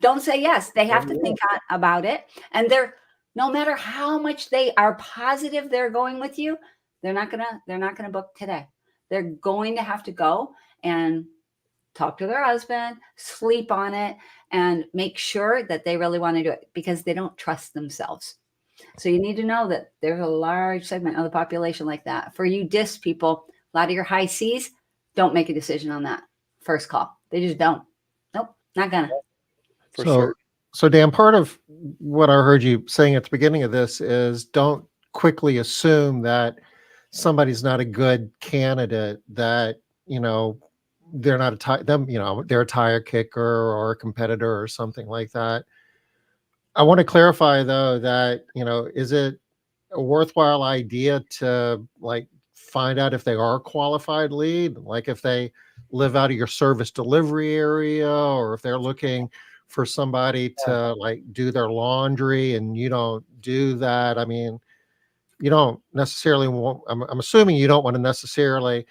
don't say yes. They have to think about it. And no matter how much they are positive they're going with you, they're not gonna book today. They're going to have to go and talk to their husband, sleep on it, and make sure that they really want to do it because they don't trust themselves. So you need to know that there's a large segment of the population like that. For you DISC people, a lot of your high Cs, don't make a decision on that first call. They just don't. Nope, not gonna. For sure. So Dan, part of what I heard you saying at the beginning of this is don't quickly assume that somebody's not a good candidate, that, they're not they're a tire kicker or a competitor or something like that. I want to clarify though that, is it a worthwhile idea to find out if they are a qualified lead, like if they live out of your service delivery area, or if they're looking for somebody to do their laundry and you don't do that? I mean, you don't necessarily want, I'm assuming you don't want to necessarily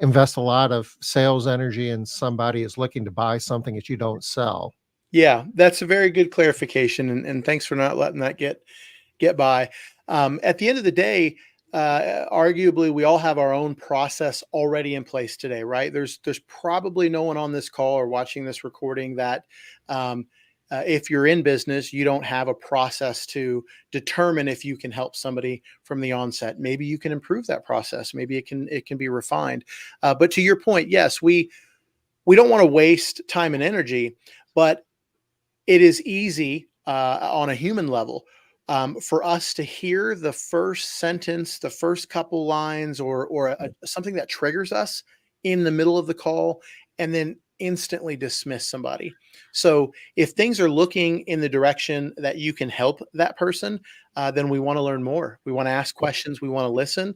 invest a lot of sales energy in somebody who's looking to buy something that you don't sell. Yeah, that's a very good clarification, and thanks for not letting that get by. At the end of the day, arguably, we all have our own process already in place today, right? There's probably no one on this call or watching this recording that, if you're in business, you don't have a process to determine if you can help somebody from the onset. Maybe you can improve that process. Maybe it can be refined. But to your point, yes, we don't want to waste time and energy, but it is easy on a human level for us to hear the first sentence, the first couple lines, or something that triggers us in the middle of the call, and then instantly dismiss somebody. So if things are looking in the direction that you can help that person, then we want to learn more. We want to ask questions. We want to listen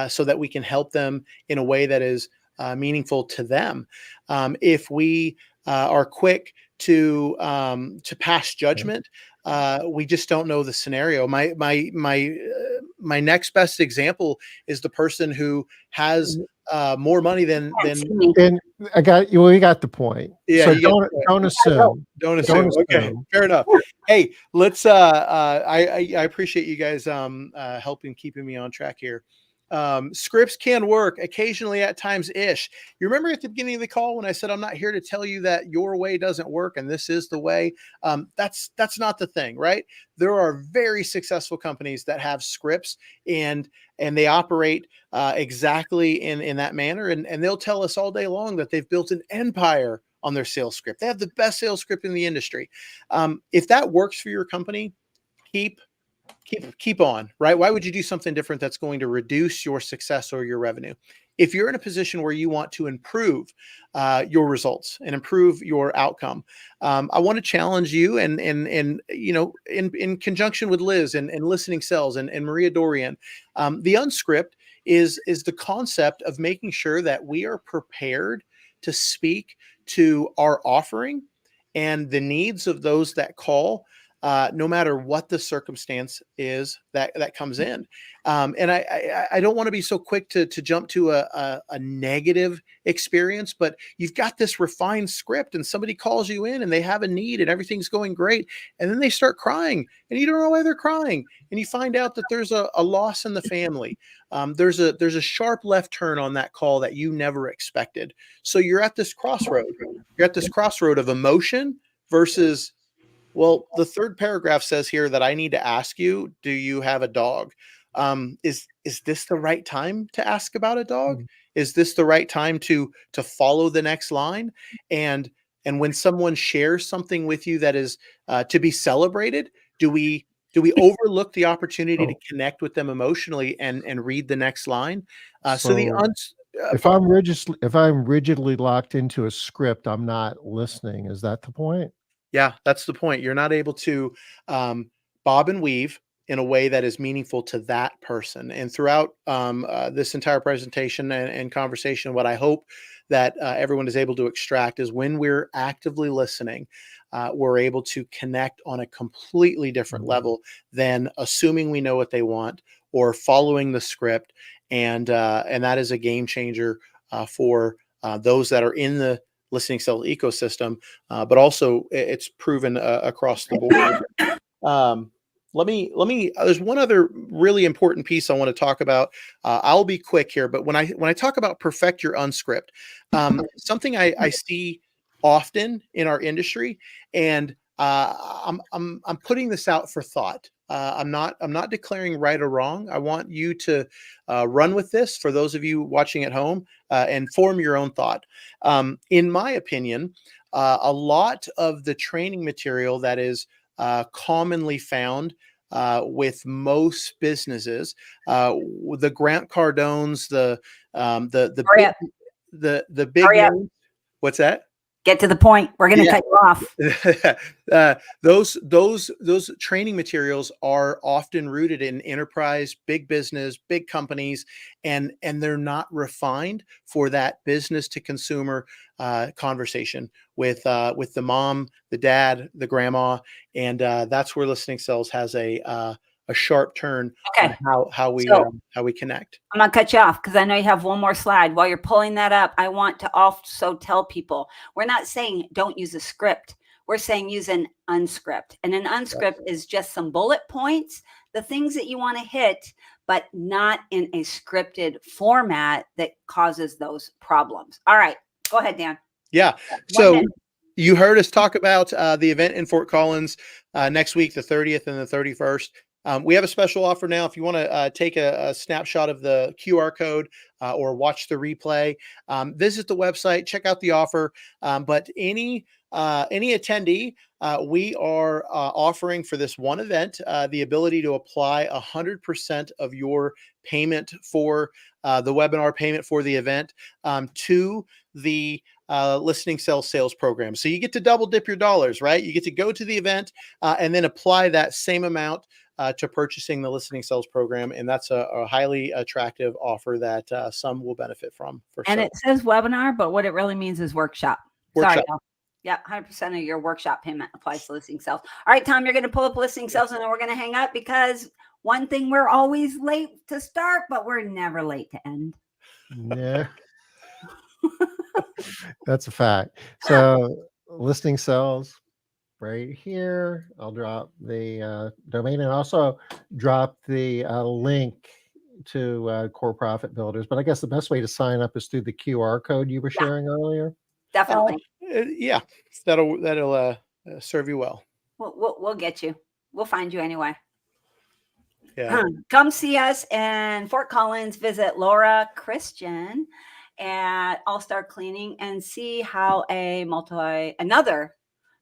so that we can help them in a way that is meaningful to them. If we are quick to pass judgment, we just don't know the scenario. My next best example is the person who has more money than. And I got you. We got the point. Yeah. So don't assume. Don't assume. Okay. Fair enough. Hey, let's. I appreciate you guys helping keeping me on track here. Scripts can work occasionally, at times ish. You remember at the beginning of the call when I said I'm not here to tell you that your way doesn't work and this is the way. That's not the thing, right? There are very successful companies that have scripts and they operate exactly in that manner, and they'll tell us all day long that they've built an empire on their sales script. They have the best sales script in the industry. If that works for your company, keep on, right? Why would you do something different that's going to reduce your success or your revenue? If you're in a position where you want to improve your results and improve your outcome, I want to challenge you and in conjunction with Liz and Listening Sales and Maria Dorian, the unscript is the concept of making sure that we are prepared to speak to our offering and the needs of those that call no matter what the circumstance is that comes in. And I don't want to be so quick to jump to a negative experience, but you've got this refined script and somebody calls you in and they have a need and everything's going great. And then they start crying and you don't know why they're crying. And you find out that there's a loss in the family. There's a sharp left turn on that call that you never expected. So you're at this crossroad. You're at this crossroad of emotion versus, well, the third paragraph says here that I need to ask you, do you have a dog? Is this the right time to ask about a dog? Is this the right time to follow the next line? And when someone shares something with you that is to be celebrated, do we overlook the opportunity to connect with them emotionally and read the next line? If I'm rigidly locked into a script, I'm not listening. Is that the point? Yeah, that's the point. You're not able to bob and weave in a way that is meaningful to that person. And throughout this entire presentation and conversation, what I hope that everyone is able to extract is when we're actively listening, we're able to connect on a completely different level than assuming we know what they want or following the script. And that is a game changer for those that are in the listening cell ecosystem, but also it's proven across the board. Let me, there's one other really important piece I want to talk about. I'll be quick here, but when I talk about perfect your unscript, something I see often in our industry, and I'm putting this out for thought. I'm not declaring right or wrong. I want you to run with this for those of you watching at home and form your own thought. In my opinion, a lot of the training material that is commonly found with most businesses, the Grant Cardones, the big names. What's that? Get to the point. We're going to cut you off. Those training materials are often rooted in enterprise, big business, big companies, and they're not refined for that business to consumer conversation with the mom, the dad, the grandma, and that's where Listening Cells has a sharp turn on how we connect. I'm gonna cut you off because I know you have one more slide. While you're pulling that up, I want to also tell people we're not saying don't use a script. We're saying use an unscript, and an unscript is just some bullet points, the things that you want to hit, but not in a scripted format that causes those problems. All right, go ahead, Dan. Yeah. So you heard us talk about the event in Fort Collins next week, the 30th and the 31st. We have a special offer now. If you want to take a snapshot of the QR code or watch the replay, visit the website, check out the offer. But any attendee, we are offering for this one event the ability to apply 100% of your payment for the webinar, payment for the event to the Listening Cell sales program. So you get to double dip your dollars, right? You get to go to the event and then apply that same amount to purchasing the Listening Cells program. And that's a highly attractive offer that some will benefit from. And it says webinar, but what it really means is workshop. Sorry, y'all. Yeah, 100% of your workshop payment applies to Listening Cells. All right, Tom, you're going to pull up Listening Cells and then we're going to hang up because one thing, we're always late to start, but we're never late to end. Yeah. That's a fact. So Listening Cells right here. I'll drop the domain and also drop the link to Core Profit Builders. But I guess the best way to sign up is through the QR code you were sharing earlier. Definitely. Yeah, that'll serve you well. We'll get you. We'll find you anyway. Yeah. Come see us in Fort Collins. Visit Laura Christian at All Star Cleaning and see how another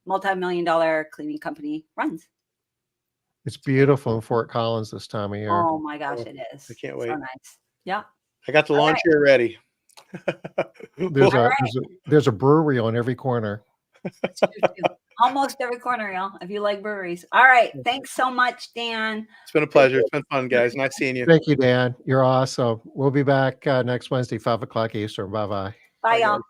multi-million-dollar cleaning company runs. It's beautiful in Fort Collins this time of year. Oh my gosh, it is. I can't wait. So nice. Yeah. I got the lawn chair ready. There's a brewery on every corner. Almost every corner, y'all, if you like breweries. All right. Thanks so much, Dan. It's been a pleasure. It's been fun, guys. Nice seeing you. Thank you, Dan. You're awesome. We'll be back next Wednesday, 5 o'clock Eastern. Bye-bye. Bye, y'all.